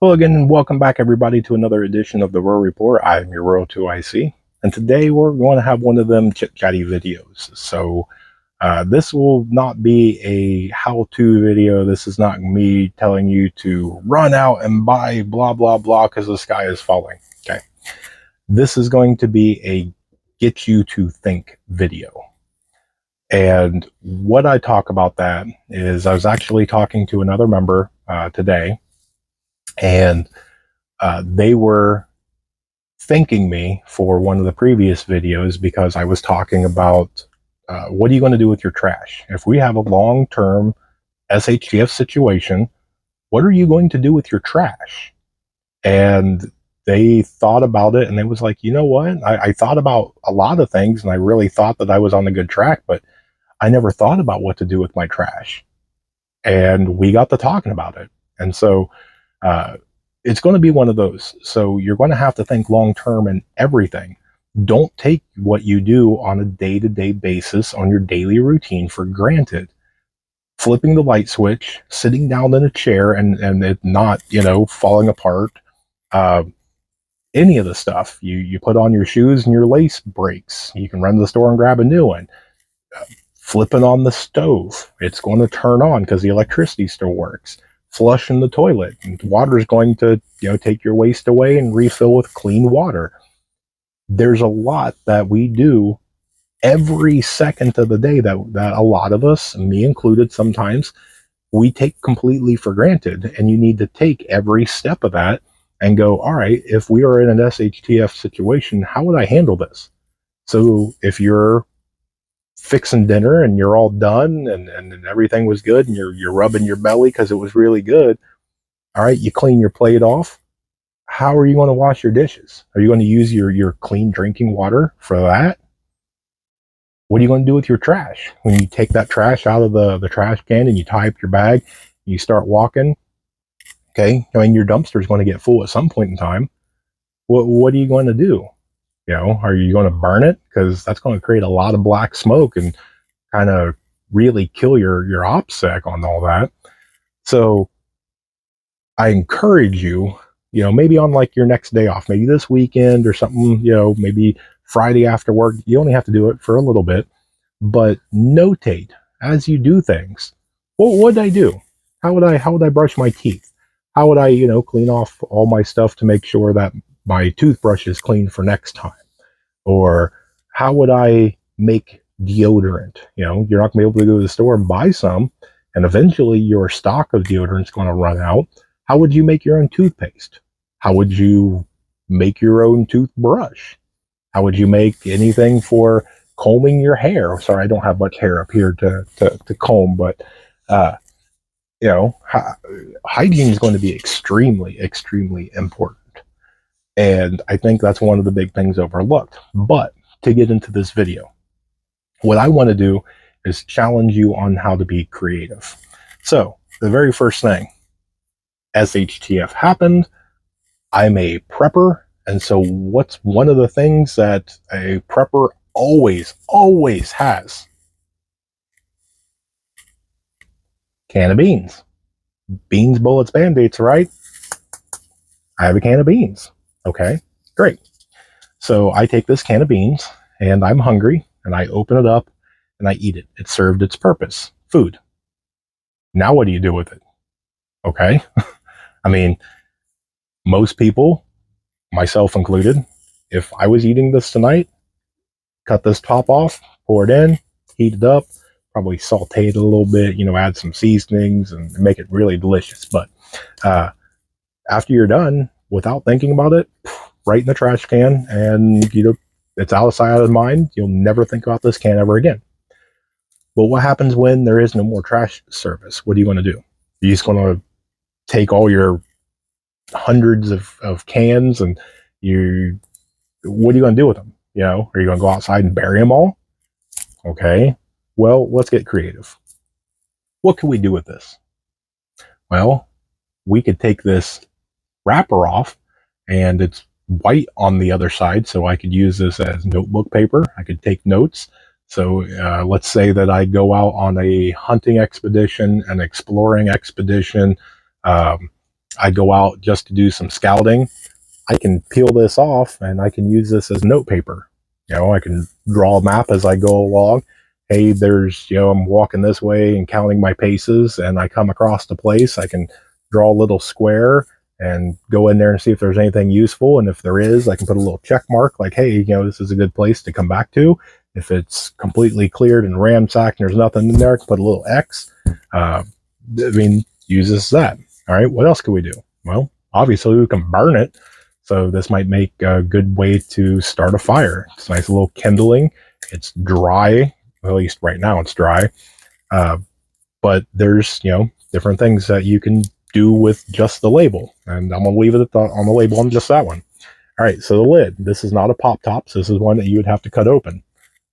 Hello again, and welcome back everybody to another edition of the Rural Report. I'm your Rural 2IC, and today we're going to have one of them chit-chatty videos. So this will not be a how-to video. This is not me telling you to run out and buy blah, blah, blah because the sky is falling. Okay. This is going to be a get you to think video. And what I talk about that is I was actually talking to another member today, and they were thanking me for one of the previous videos because I was talking about what are you going to do with your trash? If we have a long-term SHTF situation, what are you going to do with your trash? And they thought about it, and they was like, you know what? I thought about a lot of things, and I really thought that I was on a good track, but I never thought about what to do with my trash. And we got to talking about it. And so it's going to be one of those. So you're going to have to think long term in everything. Don't take what you do on a day-to-day basis on your daily routine for granted. Flipping the light switch, sitting down in a chair and it not, falling apart. Uh, any of the stuff. You put on your shoes and your lace breaks. You can run to the store and grab a new one. Flipping on the stove, it's going to turn on because the electricity still works. Flushing the toilet, and water is going to take your waste away and refill with clean water. There's a lot that we do every second of the day that a lot of us, me included sometimes, we take completely for granted. And you need to take every step of that and go, all right, if we are in an SHTF situation, how would I handle this? So if you're fixing dinner and you're all done and everything was good and you're rubbing your belly because it was really good, all right, you clean your plate off. How are you going to wash your dishes? Are you going to use your clean drinking water for that? What are you going to do with your trash? When you take that trash out of the trash can and you tie up your bag, you start walking, okay, I mean, your dumpster is going to get full at some point in time. What are you going to do? Are you going to burn it? Because that's going to create a lot of black smoke and kind of really kill your OPSEC on all that. So I encourage you, maybe on like your next day off, maybe this weekend or something, maybe Friday after work, you only have to do it for a little bit, but notate as you do things. What would I do? How would I brush my teeth? How would I, clean off all my stuff to make sure that my toothbrush is clean for next time? Or how would I make deodorant? You're not going to be able to go to the store and buy some, and eventually your stock of deodorant is going to run out. How would you make your own toothpaste? How would you make your own toothbrush? How would you make anything for combing your hair? Sorry, I don't have much hair up here to comb, but hygiene is going to be extremely, extremely important. And I think that's one of the big things overlooked. But to get into this video, what I want to do is challenge you on how to be creative. So the very first thing, SHTF happened. I'm a prepper. And so what's one of the things that a prepper always, always has? Can of beans. Beans, bullets, band-aids, right? I have a can of beans. Okay, great. So I take this can of beans and I'm hungry and I open it up and I eat it. It served its purpose, food. Now what do you do with it? Okay. I mean, most people, myself included, if I was eating this tonight, cut this top off, pour it in, heat it up, probably saute it a little bit, add some seasonings and make it really delicious. But after you're done, without thinking about it, right in the trash can, and it's out of sight, out of mind. You'll never think about this can ever again. But what happens when there is no more trash service? What are you going to do? You're just going to take all your hundreds of cans and what are you going to do with them? Are you going to go outside and bury them all? Okay, well, let's get creative. What can we do with this? Well, we could take this wrapper off, and it's white on the other side, so I could use this as notebook paper. I could take notes. So let's say that I go out on a hunting expedition, an exploring expedition, I go out just to do some scouting, I can peel this off and I can use this as note paper. I can draw a map as I go along. Hey, there's, I'm walking this way and counting my paces, and I come across the place. I can draw a little square and go in there and see if there's anything useful. And if there is, I can put a little check mark like, hey, this is a good place to come back to. If it's completely cleared and ransacked and there's nothing in there, I can put a little X. Use this as that. All right, what else can we do? Well, obviously we can burn it. So this might make a good way to start a fire. It's a nice little kindling. It's dry. Well, at least right now it's dry. But there's, different things that you can do with just the label. And I'm going to leave it on the label on just that one. All right, so the lid. This is not a pop top. So this is one that you would have to cut open.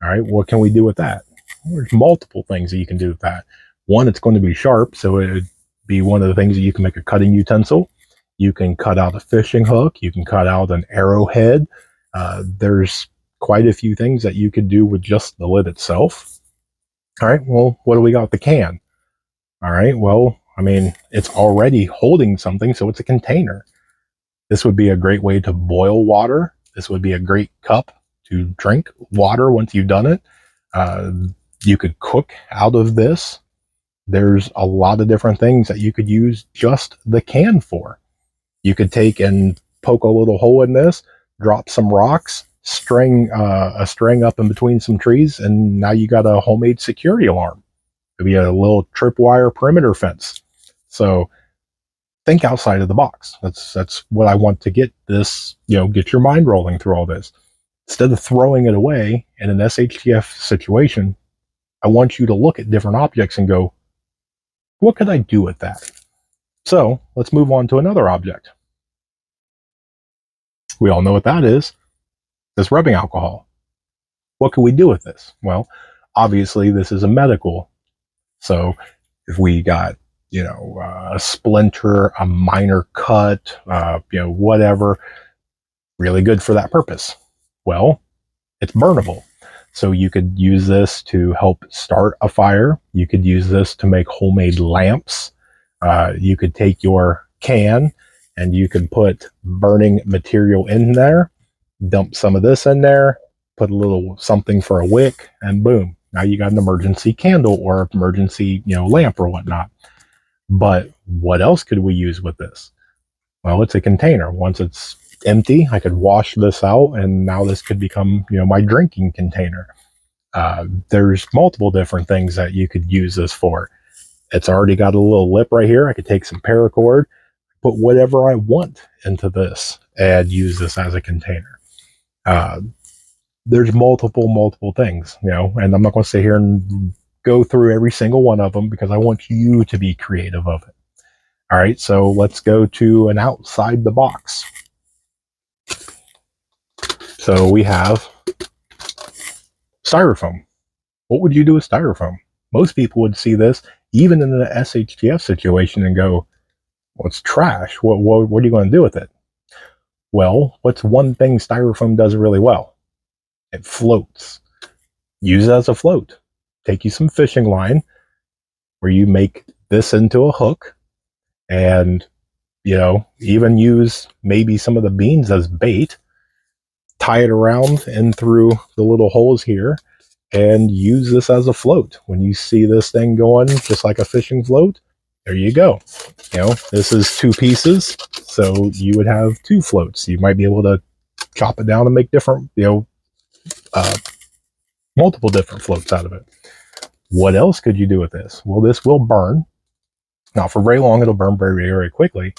All right, what can we do with that? Well, there's multiple things that you can do with that. One, it's going to be sharp. So it would be one of the things that you can make a cutting utensil. You can cut out a fishing hook. You can cut out an arrowhead. There's quite a few things that you could do with just the lid itself. All right, well, what do we got with the can? All right, well, it's already holding something, so it's a container. This would be a great way to boil water. This would be a great cup to drink water once you've done it. You could cook out of this. There's a lot of different things that you could use just the can for. You could take and poke a little hole in this, drop some rocks, string a string up in between some trees, and now you got a homemade security alarm. It'd be a little tripwire perimeter fence. So think outside of the box. That's what I want to get this, get your mind rolling through all this. Instead of throwing it away in an SHTF situation, I want you to look at different objects and go, what could I do with that? So let's move on to another object. We all know what that is. This rubbing alcohol. What can we do with this? Well, obviously this is a medical. So if we got, a splinter, a minor cut, whatever, really good for that purpose. Well, it's burnable. So you could use this to help start a fire. You could use this to make homemade lamps. You could take your can and you could put burning material in there, dump some of this in there, put a little something for a wick, and boom, now you got an emergency candle or emergency, lamp or whatnot. But what else could we use with this? Well, it's a container. Once it's empty, I could wash this out, and now this could become, my drinking container. There's multiple different things that you could use this for. It's already got a little lip right here. I could take some paracord, put whatever I want into this, and use this as a container. There's multiple things, and I'm not going to sit here and go through every single one of them because I want you to be creative of it. All right, so let's go to an outside the box. So we have styrofoam. What would you do with styrofoam? Most people would see this, even in an SHTF situation, and go, well, it's trash. What are you going to do with it? Well, what's one thing styrofoam does really well? It floats. Use it as a float. Take you some fishing line where you make this into a hook and, even use maybe some of the beans as bait, tie it around and through the little holes here, and use this as a float. When you see this thing going just like a fishing float, there you go. This is 2 pieces, so you would have 2 floats. You might be able to chop it down and make different, multiple different floats out of it. What else could you do with this? Well, this will burn. Not for very long. It'll burn very, very quickly,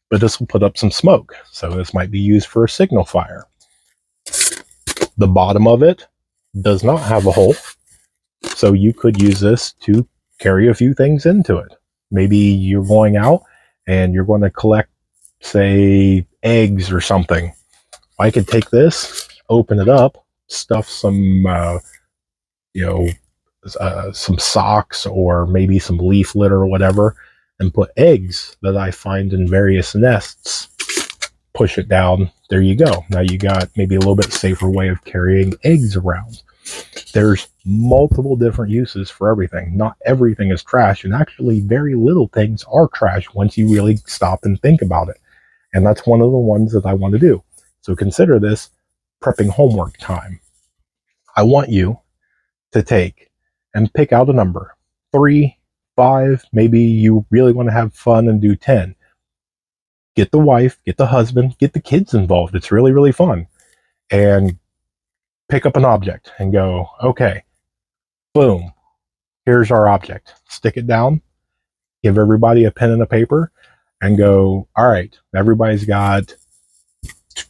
but this will put up some smoke. So this might be used for a signal fire. The bottom of it does not have a hole, so you could use this to carry a few things into it. Maybe you're going out and you're going to collect, say, eggs or something. I could take this, open it up, stuff some, some socks or maybe some leaf litter or whatever, and put eggs that I find in various nests. Push it down. There you go. Now you got maybe a little bit safer way of carrying eggs around. There's multiple different uses for everything. Not everything is trash, and actually very little things are trash once you really stop and think about it. And that's one of the ones that I want to do. So consider this prepping homework time. I want you to take and pick out a number, 3, 5, maybe you really want to have fun and do 10. Get the wife, get the husband, get the kids involved. It's really, really fun. And pick up an object and go, okay, boom, here's our object. Stick it down, give everybody a pen and a paper, and go, all right, everybody's got,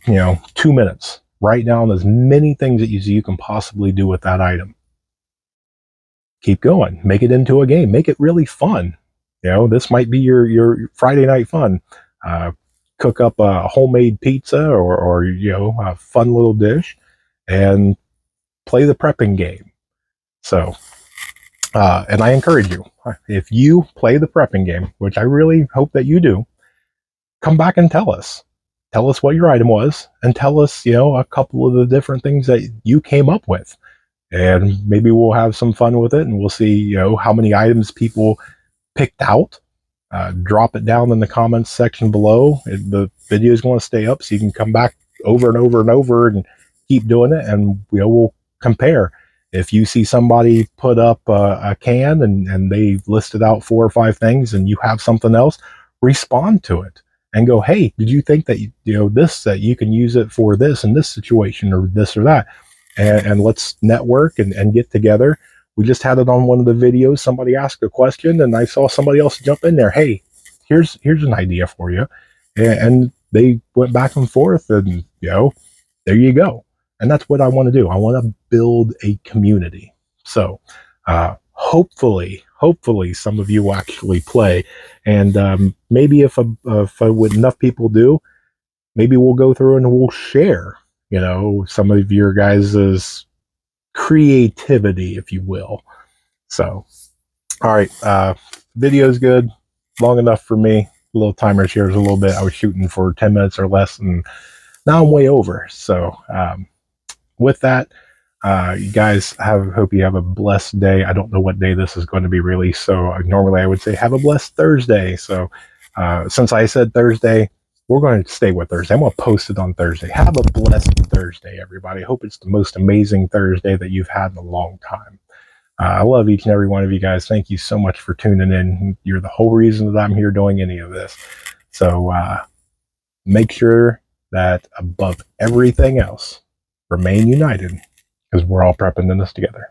2 minutes. Write down as many things that you can possibly do with that item. Keep going. Make it into a game. Make it really fun. This might be your Friday night fun. Cook up a homemade pizza or a fun little dish and play the prepping game. So, and I encourage you, if you play the prepping game, which I really hope that you do, come back and tell us. Tell us what your item was and tell us, a couple of the different things that you came up with. And maybe we'll have some fun with it and we'll see, how many items people picked out. Drop it down in the comments section below. The video is going to stay up so you can come back over and over and over and keep doing it, and we'll compare. If you see somebody put up a can and they listed out 4 or 5 things and you have something else, respond to it and go, hey, did you think that that you can use it for this in this situation or this or that? And let's network and get together. We just had it on one of the videos. Somebody asked a question and I saw somebody else jump in there. Hey, here's an idea for you. And they went back and forth and, there you go. And that's what I want to do. I want to build a community. So hopefully some of you will actually play. And maybe if enough people do, maybe we'll go through and we'll share, some of your guys's creativity, if you will. So, all right, video's good, long enough for me. A little timer shares a little bit. I was shooting for 10 minutes or less, and now I'm way over. So, with that, you guys hope you have a blessed day. I don't know what day this is going to be released, so normally I would say have a blessed Thursday. So, since I said Thursday, we're going to stay with Thursday. I'm going to post it on Thursday. Have a blessed Thursday, everybody. Hope it's the most amazing Thursday that you've had in a long time. I love each and every one of you guys. Thank you so much for tuning in. You're the whole reason that I'm here doing any of this. So make sure that above everything else, remain united, because we're all prepping in this together.